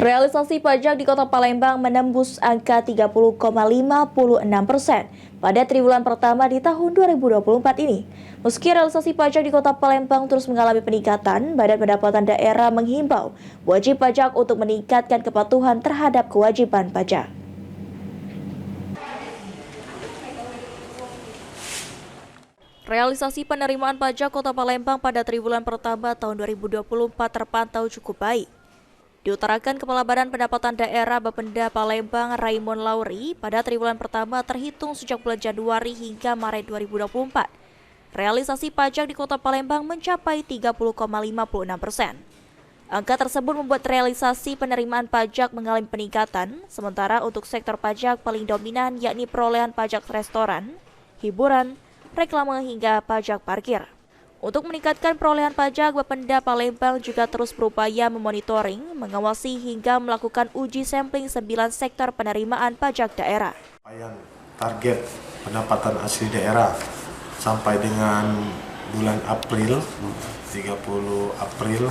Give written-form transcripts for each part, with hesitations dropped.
Realisasi pajak di Kota Palembang menembus angka 30,56% pada triwulan pertama di tahun 2024 ini. Meski realisasi pajak di Kota Palembang terus mengalami peningkatan, Badan Pendapatan Daerah menghimbau wajib pajak untuk meningkatkan kepatuhan terhadap kewajiban pajak. Realisasi penerimaan pajak Kota Palembang pada triwulan pertama tahun 2024 terpantau cukup baik. Diutarakan Kepala Badan Pendapatan Daerah Bapenda Palembang Raymond Lauri pada triwulan pertama terhitung sejak bulan Januari hingga Maret 2024. Realisasi pajak di Kota Palembang mencapai 30,56%. Angka tersebut membuat realisasi penerimaan pajak mengalami peningkatan, sementara untuk sektor pajak paling dominan yakni perolehan pajak restoran, hiburan, reklame hingga pajak parkir. Untuk meningkatkan perolehan pajak, Bapenda Palembang juga terus berupaya memonitoring, mengawasi hingga melakukan uji sampling 9 sektor penerimaan pajak daerah. Target pendapatan asli daerah sampai dengan bulan April, 30 April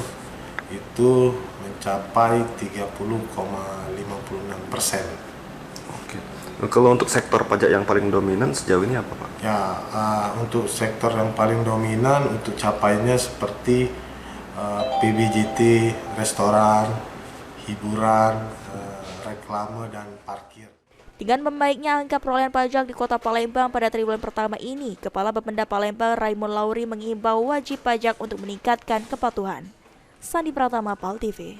itu mencapai 30,56%. Oke. Kalau untuk sektor pajak yang paling dominan sejauh ini apa, Pak? Ya, untuk sektor yang paling dominan untuk capainya seperti PBJT, restoran, hiburan, reklame, dan parkir. Dengan membaiknya angka perolehan pajak di Kota Palembang pada triwulan pertama ini, Kepala Bapenda Palembang Raymond Lauri mengimbau wajib pajak untuk meningkatkan kepatuhan. Sandi Pratama, PAL TV.